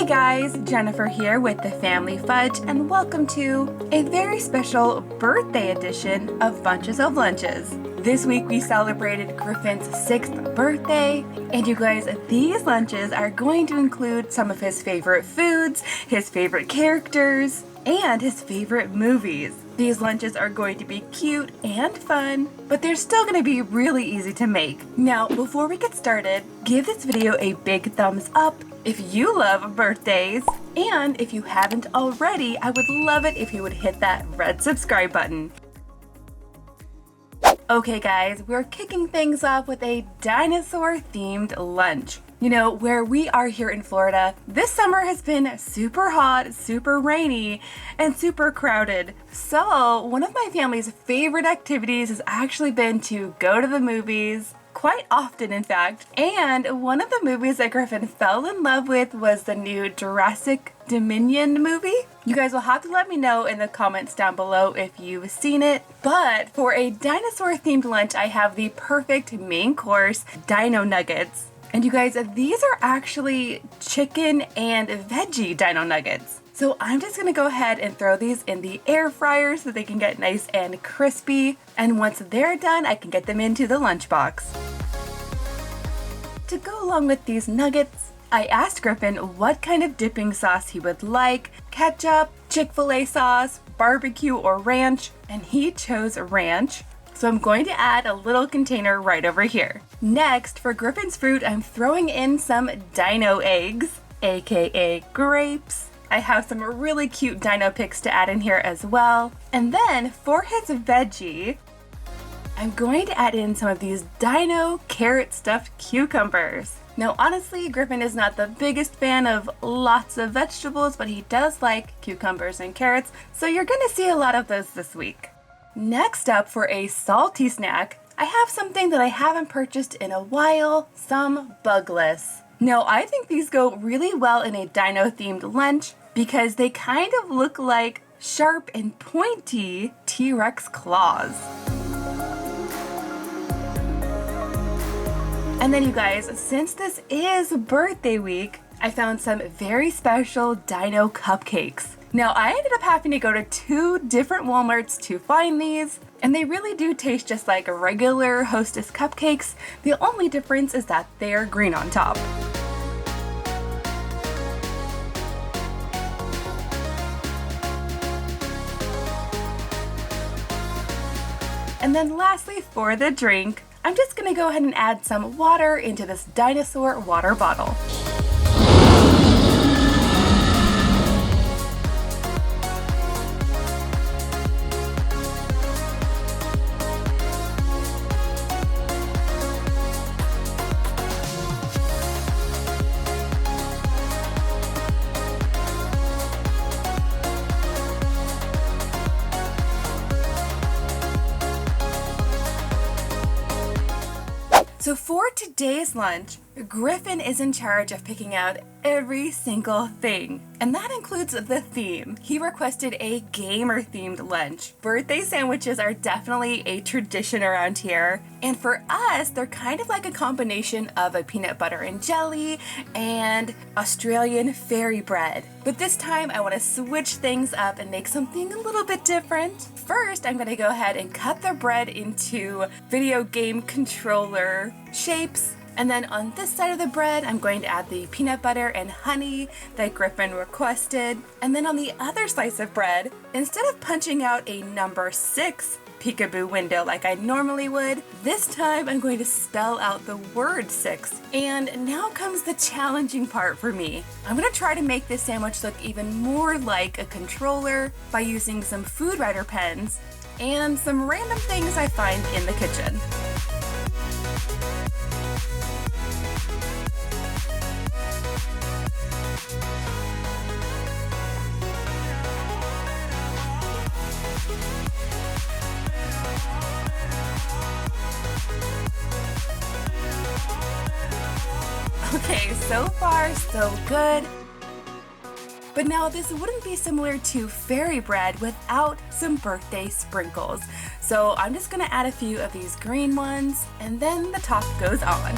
Hey guys, Jennifer here with the Family Fudge, and welcome to a very special birthday edition of Bunches of Lunches. This week we celebrated Griffin's 6th birthday, and you guys, these lunches are going to include some of his favorite foods, his favorite characters, and his favorite movies. These lunches are going to be cute and fun, but they're still going to be really easy to make. Now, before we get started, give this video a big thumbs up if you love birthdays, and if you haven't already, I would love it if you would hit that red subscribe button. Okay guys, we're kicking things off with a dinosaur-themed lunch. You know, where we are here in Florida, this summer has been super hot, super rainy, and super crowded. So one of my family's favorite activities has actually been to go to the movies, quite often in fact. And one of the movies that Griffin fell in love with was the new Jurassic Dominion movie. You guys will have to let me know in the comments down below if you've seen it. But for a dinosaur themed lunch, I have the perfect main course, dino nuggets. And you guys, these are actually chicken and veggie dino nuggets. So I'm just gonna go ahead and throw these in the air fryer so they can get nice and crispy. And once they're done, I can get them into the lunchbox. To go along with these nuggets, I asked Griffin what kind of dipping sauce he would like: ketchup, Chick-fil-A sauce, barbecue, or ranch, and he chose ranch. So I'm going to add a little container right over here. Next, for Griffin's fruit, I'm throwing in some dino eggs, aka grapes. I have some really cute dino pics to add in here as well. And then for his veggie, I'm going to add in some of these dino carrot stuffed cucumbers. Now honestly, Griffin is not the biggest fan of lots of vegetables, but he does like cucumbers and carrots, so you're gonna see a lot of those this week. Next up, for a salty snack, I have something that I haven't purchased in a while, some bugless. Now, I think these go really well in a dino-themed lunch because they kind of look like sharp and pointy T-Rex claws. And then you guys, since this is birthday week, I found some very special dino cupcakes. Now, I ended up having to go to 2 different Walmarts to find these, and they really do taste just like regular Hostess cupcakes. The only difference is that they are green on top. And then lastly, for the drink, I'm just gonna go ahead and add some water into this dinosaur water bottle. So for today's lunch, Griffin is in charge of picking out every single thing, and that includes the theme. He requested a gamer-themed lunch. Birthday sandwiches are definitely a tradition around here, and for us, they're kind of like a combination of a peanut butter and jelly and Australian fairy bread. But this time, I want to switch things up and make something a little bit different. First, I'm going to go ahead and cut the bread into video game controller shapes. And then on this side of the bread, I'm going to add the peanut butter and honey that Griffin requested. And then on the other slice of bread, instead of punching out a number 6 peekaboo window like I normally would, this time I'm going to spell out the word 6. And now comes the challenging part for me. I'm going to try to make this sandwich look even more like a controller by using some food writer pens and some random things I find in the kitchen. Okay, so far so good. But now this wouldn't be similar to fairy bread without some birthday sprinkles. So I'm just gonna add a few of these green ones, and then the top goes on.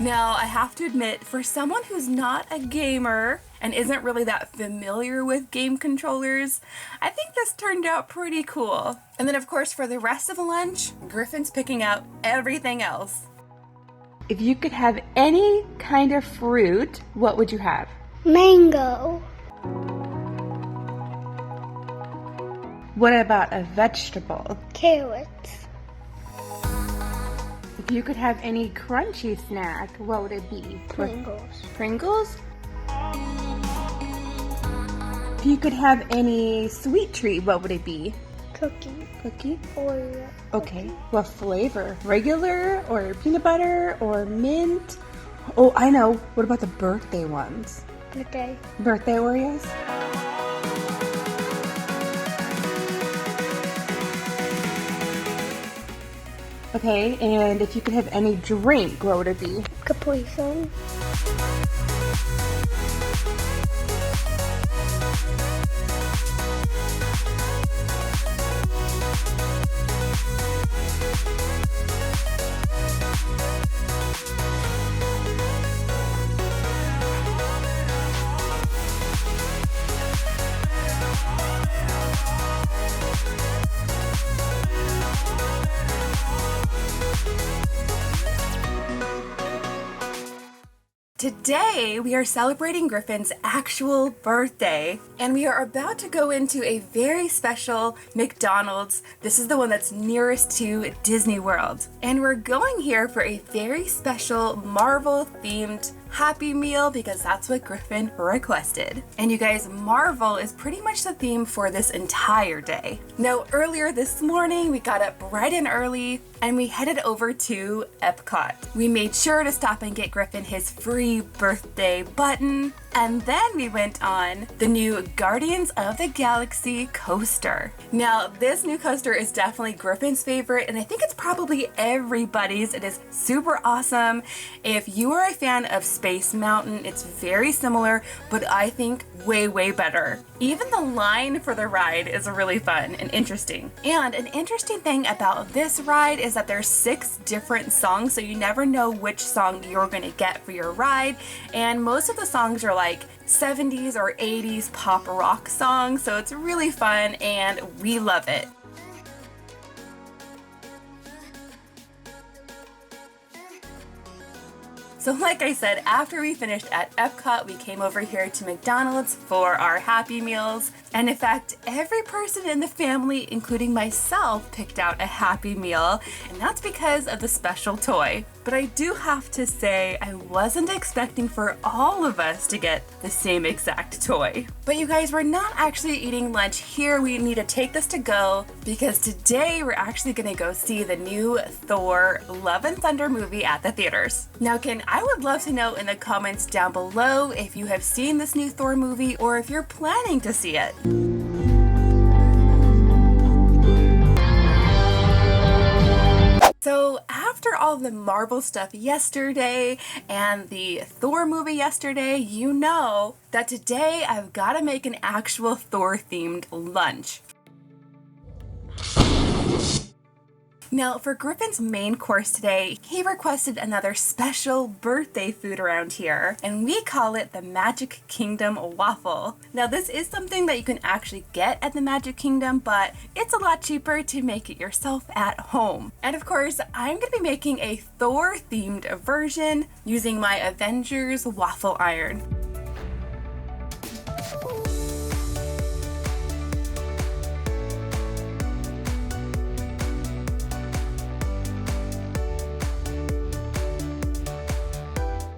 Now, I have to admit, for someone who's not a gamer and isn't really that familiar with game controllers, I think this turned out pretty cool. And then of course for the rest of the lunch, Griffin's picking out everything else. If you could have any kind of fruit, what would you have? Mango. What about a vegetable? Carrots. If you could have any crunchy snack, what would it be? Pringles. Pringles? If you could have any sweet treat, what would it be? Cookie. Cookie? Oreo. Okay. What flavor? Regular or peanut butter or mint? Oh, I know. What about the birthday ones? Birthday. Birthday Oreos? Okay, and if you could have any drink, what would it be? Capri Sun. Today, we are celebrating Griffin's actual birthday, and we are about to go into a very special McDonald's. This is the one that's nearest to Disney World. And we're going here for a very special Marvel-themed Happy Meal because that's what Griffin requested. And you guys, Marvel is pretty much the theme for this entire day. Now, earlier this morning, we got up bright and early and we headed over to Epcot. We made sure to stop and get Griffin his free birthday button, and then we went on the new Guardians of the Galaxy coaster. Now, this new coaster is definitely Griffin's favorite, and I think it's probably everybody's. It is super awesome. If you are a fan of Space Mountain, it's very similar, but I think way, way better. Even the line for the ride is really fun and interesting. And an interesting thing about this ride is that there's 6 different songs, so you never know which song you're gonna get for your ride. And most of the songs are like 70s or 80s pop rock songs, so it's really fun and we love it. So like I said, after we finished at Epcot, we came over here to McDonald's for our Happy Meals. And in fact, every person in the family, including myself, picked out a Happy Meal. And that's because of the special toy. But I do have to say, I wasn't expecting for all of us to get the same exact toy. But you guys, we're not actually eating lunch here. We need to take this to go because today we're actually gonna go see the new Thor Love and Thunder movie at the theaters. Now, I would love to know in the comments down below if you have seen this new Thor movie or if you're planning to see it. So after all the Marvel stuff yesterday and the Thor movie yesterday, you know that today I've got to make an actual Thor themed lunch. Now, for Griffin's main course today, he requested another special birthday food around here, and we call it the Magic Kingdom waffle. Now, this is something that you can actually get at the Magic Kingdom, but it's a lot cheaper to make it yourself at home. And of course, I'm going to be making a Thor-themed version using my Avengers waffle iron.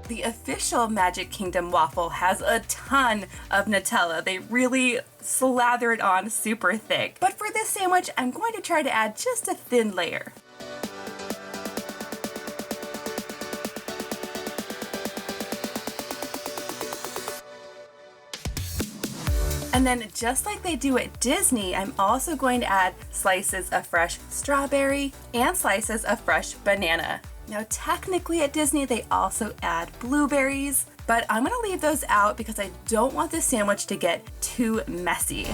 The official Magic Kingdom waffle has a ton of Nutella. They really slather it on super thick. But for this sandwich, I'm going to try to add just a thin layer. And then just like they do at Disney, I'm also going to add slices of fresh strawberry and slices of fresh banana. Now, technically at Disney, they also add blueberries, but I'm gonna leave those out because I don't want this sandwich to get too messy.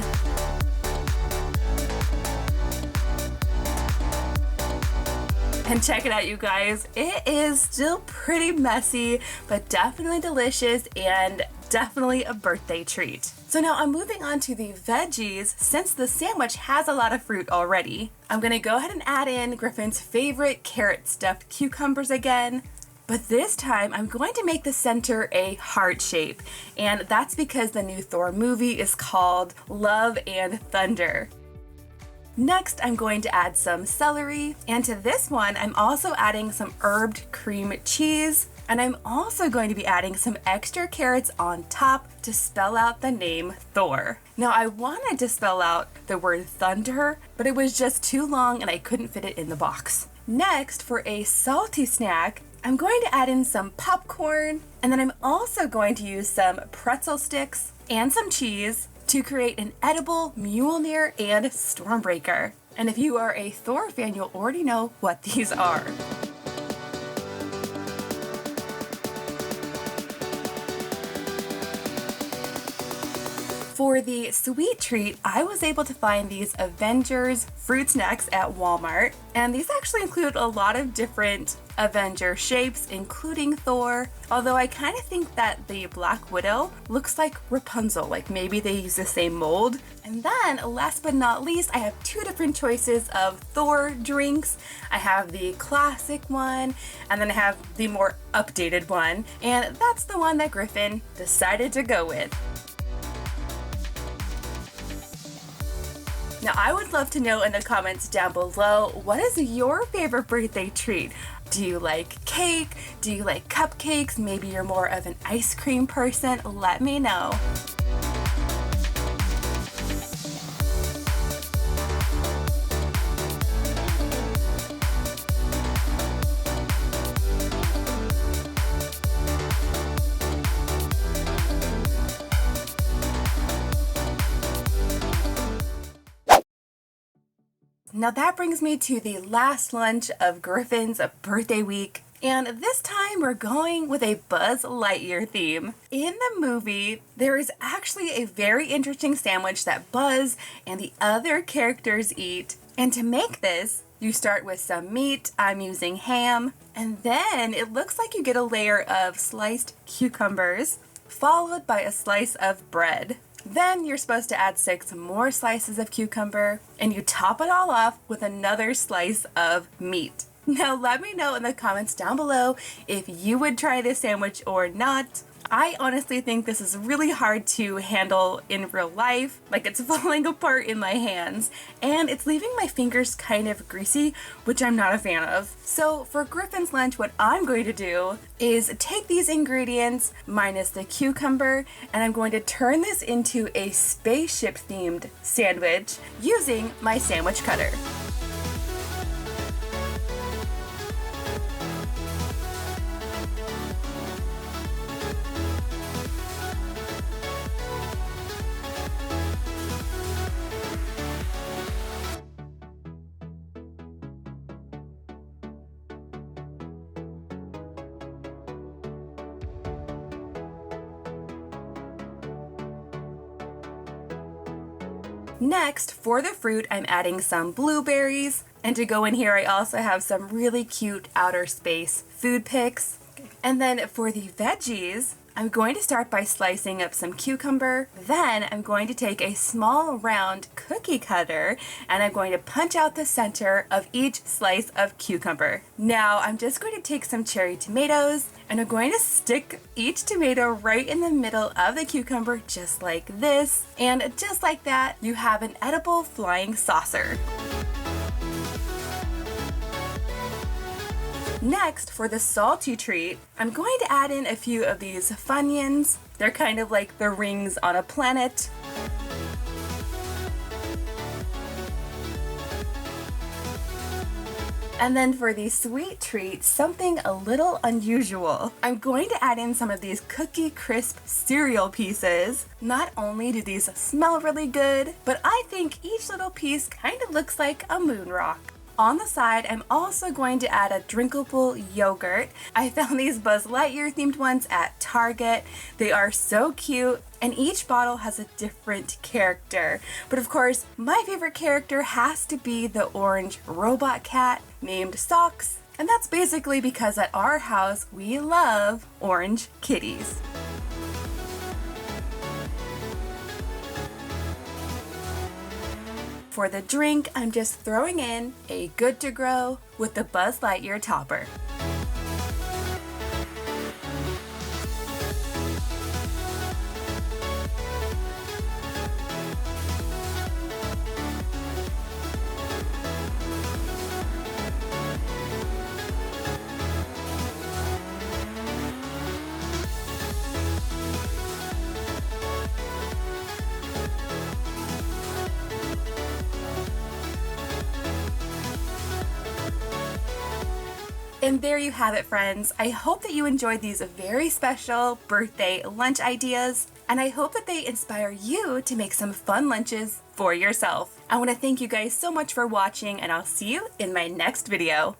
And check it out, you guys. It is still pretty messy, but definitely delicious and definitely a birthday treat. So now I'm moving on to the veggies since the sandwich has a lot of fruit already. I'm gonna go ahead and add in Griffin's favorite carrot stuffed cucumbers again. But this time I'm going to make the center a heart shape, and that's because the new Thor movie is called Love and Thunder. Next, I'm going to add some celery, and to this one, I'm also adding some herbed cream cheese, and I'm also going to be adding some extra carrots on top to spell out the name Thor. Now, I wanted to spell out the word thunder, but it was just too long and I couldn't fit it in the box. Next, for a salty snack, I'm going to add in some popcorn, and then I'm also going to use some pretzel sticks and some cheese to create an edible Mjolnir and Stormbreaker. And if you are a Thor fan, you'll already know what these are. For the sweet treat, I was able to find these Avengers fruit snacks at Walmart, and these actually include a lot of different Avenger shapes, including Thor, although I kind of think that the Black Widow looks like Rapunzel, like maybe they use the same mold. And then, last but not least, I have two different choices of Thor drinks. I have the classic one, and then I have the more updated one, and that's the one that Griffin decided to go with. Now, I would love to know in the comments down below, what is your favorite birthday treat? Do you like cake? Do you like cupcakes? Maybe you're more of an ice cream person? Let me know. Now that brings me to the last lunch of Griffin's birthday week, and this time we're going with a Buzz Lightyear theme. In the movie, there is actually a very interesting sandwich that Buzz and the other characters eat, and to make this, you start with some meat. I'm using ham, and then it looks like you get a layer of sliced cucumbers, followed by a slice of bread. Then you're supposed to add 6 more slices of cucumber, and you top it all off with another slice of meat. Now let me know in the comments down below if you would try this sandwich or not. I honestly think this is really hard to handle in real life, like it's falling apart in my hands, and it's leaving my fingers kind of greasy, which I'm not a fan of. So for Griffin's lunch, what I'm going to do is take these ingredients minus the cucumber, and I'm going to turn this into a spaceship themed sandwich using my sandwich cutter. Next, for the fruit, I'm adding some blueberries, and to go in here I also have some really cute outer space food picks. And then for the veggies, I'm going to start by slicing up some cucumber. Then I'm going to take a small round cookie cutter and I'm going to punch out the center of each slice of cucumber. Now I'm just going to take some cherry tomatoes and I'm going to stick each tomato right in the middle of the cucumber just like this. And just like that, you have an edible flying saucer. Next, for the salty treat, I'm going to add in a few of these Funyuns. They're kind of like the rings on a planet. And then for the sweet treat, something a little unusual. I'm going to add in some of these Cookie Crisp cereal pieces. Not only do these smell really good, but I think each little piece kind of looks like a moon rock. On the side, I'm also going to add a drinkable yogurt. I found these Buzz Lightyear themed ones at Target. They are so cute, and each bottle has a different character. But of course, my favorite character has to be the orange robot cat named Socks. And that's basically because at our house, we love orange kitties. For the drink, I'm just throwing in a Good to Grow with the Buzz Lightyear topper. And there you have it, friends. I hope that you enjoyed these very special birthday lunch ideas, and I hope that they inspire you to make some fun lunches for yourself. I want to thank you guys so much for watching, and I'll see you in my next video.